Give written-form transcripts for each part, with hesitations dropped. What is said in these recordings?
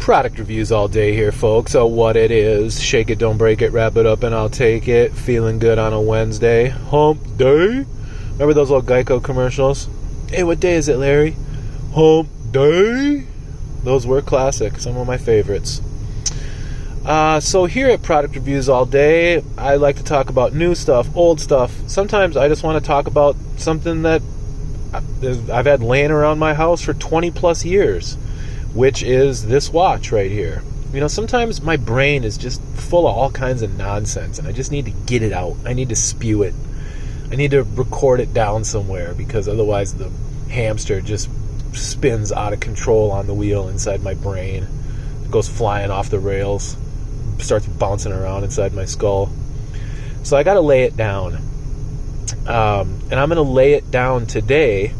Product reviews all day here, folks. So what it is, shake it, don't break it, wrap it up, and I'll take it. Feeling good on a Wednesday. Hump day. Remember those old Geico commercials? Hey, what day is it, Larry? Hump day. Those were classic. Some of my favorites. So here at Product Reviews All Day, I like to talk about new stuff, old stuff. Sometimes I just want to talk about something that I've had laying around my house for 20 plus years, which is this watch right here. You know, sometimes my brain is just full of all kinds of nonsense, and I just need to get it out. I need to spew it. I need to record it down somewhere, because otherwise the hamster just spins out of control on the wheel inside my brain. It goes flying off the rails, starts bouncing around inside my skull. So I got to lay it down. And I'm going to lay it down today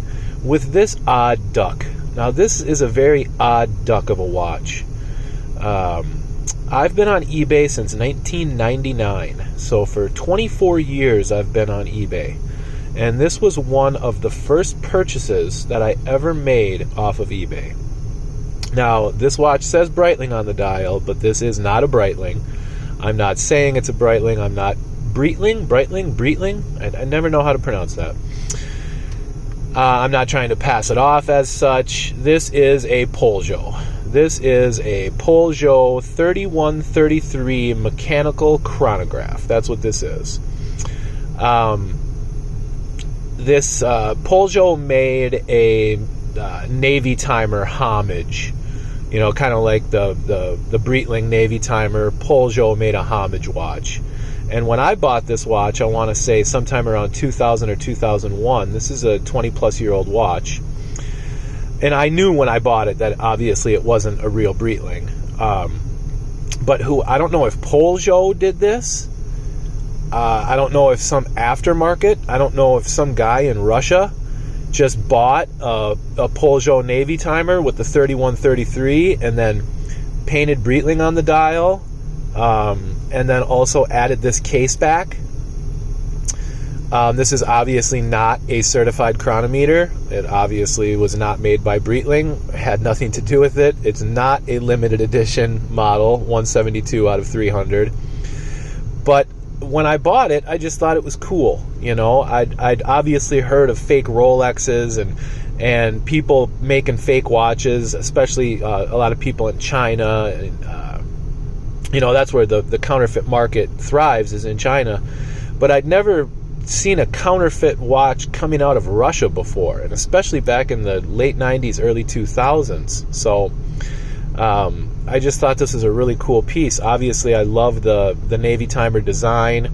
with this odd duck. Now, this is a very odd duck of a watch. I've been on eBay since 1999. So for 24 years, I've been on eBay. And this was one of the first purchases that I ever made off of eBay. Now, this watch says Breitling on the dial, but this is not a Breitling. I'm not saying it's a Breitling. I'm not Breitling? I never know how to pronounce that. I'm not trying to pass it off as such. This is a Poljot. This is a Poljot 3133 Mechanical Chronograph. That's what this is. This Poljot made a Navy timer homage. You know, kind of like the Breitling Navy timer. Poljot made a homage watch. And when I bought this watch, I want to say sometime around 2000 or 2001, this is a 20-plus-year-old watch. And I knew when I bought it that obviously it wasn't a real Breitling. But I don't know if Poljot did this. I don't know if some aftermarket, I don't know if some guy in Russia just bought a Poljot Navy timer with the 3133 and then painted Breitling on the dial. And then also added this case back. This is obviously not a certified chronometer. It obviously was not made by Breitling. It had nothing to do with it. It's not a limited edition model, 172 out of 300. But when I bought it, I just thought it was cool. You know, I'd obviously heard of fake Rolexes and people making fake watches, especially a lot of people in China. And, you know, that's where the counterfeit market thrives, is in China. But I'd never seen a counterfeit watch coming out of Russia before, and especially back in the late 90s, early 2000s. So I just thought this was a really cool piece. Obviously, I love the Navy timer design.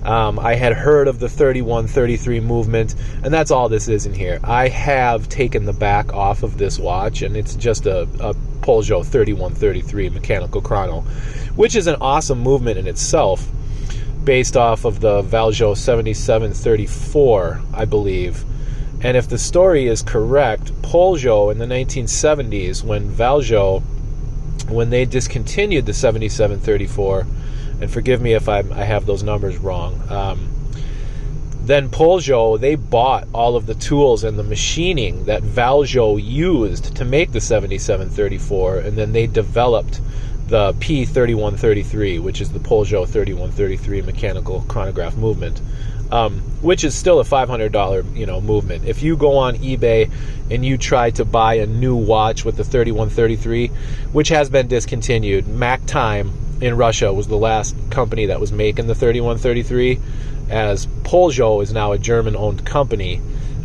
I had heard of the 3133 movement, and that's all this is in here. I have taken the back off of this watch, and it's just a Poljot 3133 Mechanical Chrono, which is an awesome movement in itself, based off of the Poljot 7734, I believe. And if the story is correct, Poljot in the 1970s, when they discontinued the 7734, and forgive me if I have those numbers wrong, then Poljot, they bought all of the tools and the machining that Poljot used to make the 7734, and then they developed the P3133, which is the Poljot 3133 Mechanical Chronograph movement, which is still a $500 movement. If you go on eBay and you try to buy a new watch with the 3133, which has been discontinued, Mac Time in Russia was the last company that was making the 3133, as Poljot is now a German-owned company.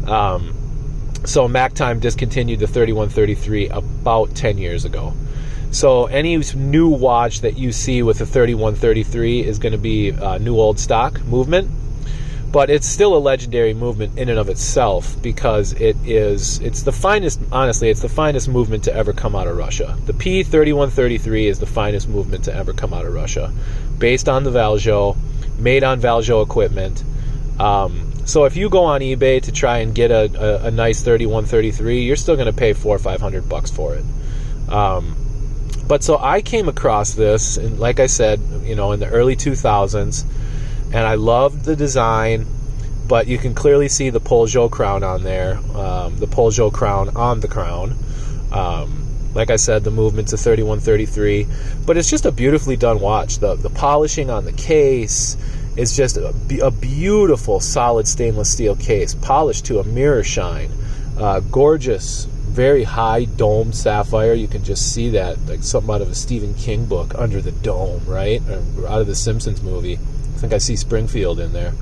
So Mac Time discontinued the 3133 about 10 years ago. So any new watch that you see with the 3133 is going to be a new old stock movement. But it's still a legendary movement in and of itself, because it's the finest, honestly, it's the finest movement to ever come out of Russia. The P3133 is the finest movement to ever come out of Russia, based on the Poljot, made on Poljot equipment. So if you go on eBay to try and get a nice 3133, you're still going to pay $400 or $500 for it. But so I came across this, and like I said, in the early 2000s, and I loved the design, but you can clearly see the Poljot crown on there, the Poljot crown on the crown. Like I said, the movement's a 3133, but it's just a beautifully done watch. The polishing on the case is just a beautiful solid stainless steel case, polished to a mirror shine. Gorgeous, very high dome sapphire. You can just see that, like something out of a Stephen King book, under the dome, right? Or out of the Simpsons movie. I think I see Springfield in there.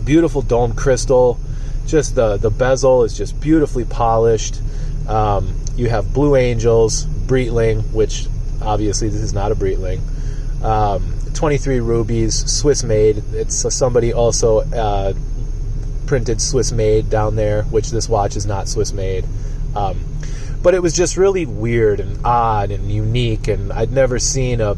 Beautiful dome crystal. Just the bezel is just beautifully polished. You have Blue Angels, Breitling, which obviously this is not a Breitling. 23 rubies, Swiss made. It's somebody also printed Swiss made down there, which this watch is not Swiss made. But it was just really weird and odd and unique, and I'd never seen a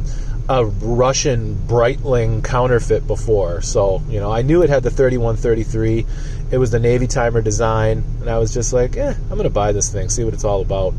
Russian Breitling counterfeit before. So, you know, I knew it had the 3133. It was the Navy timer design, and I was just like, I'm going to buy this thing, see what it's all about.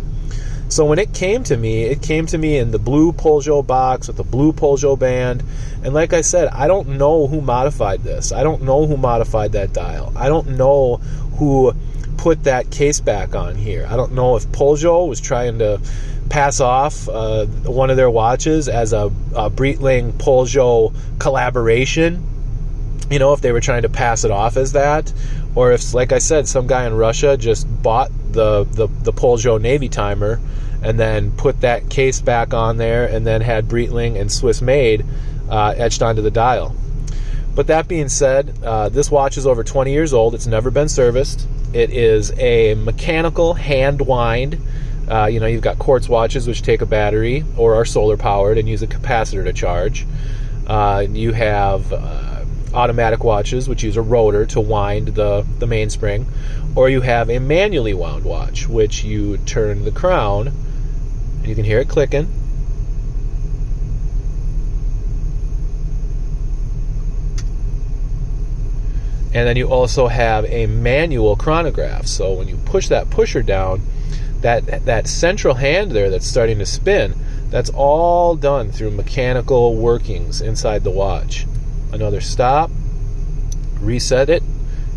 So when it came to me in the blue Poljot box with the blue Poljot band. And like I said, I don't know who modified this. I don't know who modified that dial. I don't know who put that case back on here. I don't know if Poljot was trying to pass off one of their watches as a Breitling Poljot collaboration. You know, if they were trying to pass it off as that, or if, like I said, some guy in Russia just bought the Poljot Navy timer and then put that case back on there and then had Breitling and Swiss made etched onto the dial. But that being said, this watch is over 20 years old. It's never been serviced. It is a mechanical hand wind. You know, you've got quartz watches which take a battery or are solar powered and use a capacitor to charge. You have automatic watches which use a rotor to wind the mainspring, or you have a manually wound watch which you turn the crown and you can hear it clicking, and then you also have a manual chronograph. So when you push that pusher down, that central hand there that's starting to spin, that's all done through mechanical workings inside the watch. Another stop, reset it.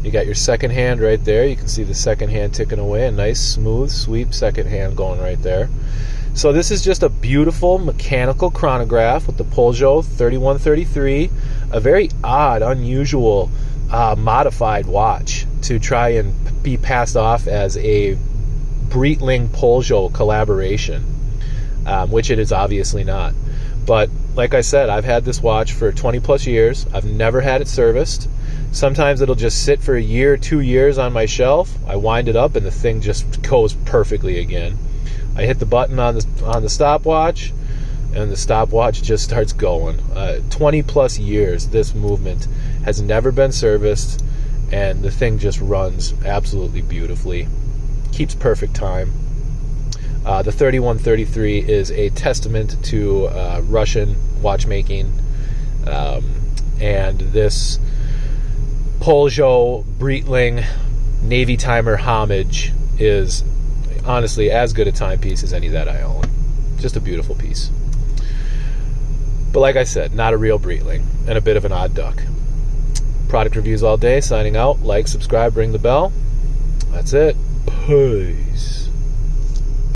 You got your second hand right there. You can see the second hand ticking away. A nice smooth sweep second hand going right there. So this is just a beautiful mechanical chronograph with the Poljot 3133. A very odd, unusual, modified watch to try and be passed off as a Breitling Poljot collaboration, which it is obviously not. But like I said, I've had this watch for 20 plus years. I've never had it serviced. Sometimes it'll just sit for a year, 2 years on my shelf. I wind it up and the thing just goes perfectly again. I hit the button on the stopwatch and the stopwatch just starts going. 20 plus years this movement has never been serviced, and the thing just runs absolutely beautifully. Keeps perfect time. The 3133 is a testament to Russian watchmaking, and this Poljot Breitling Navy timer homage is honestly as good a timepiece as any that I own. Just a beautiful piece. But like I said, not a real Breitling, and a bit of an odd duck. Product reviews all day, signing out. Like, subscribe, ring the bell. That's it. Peace.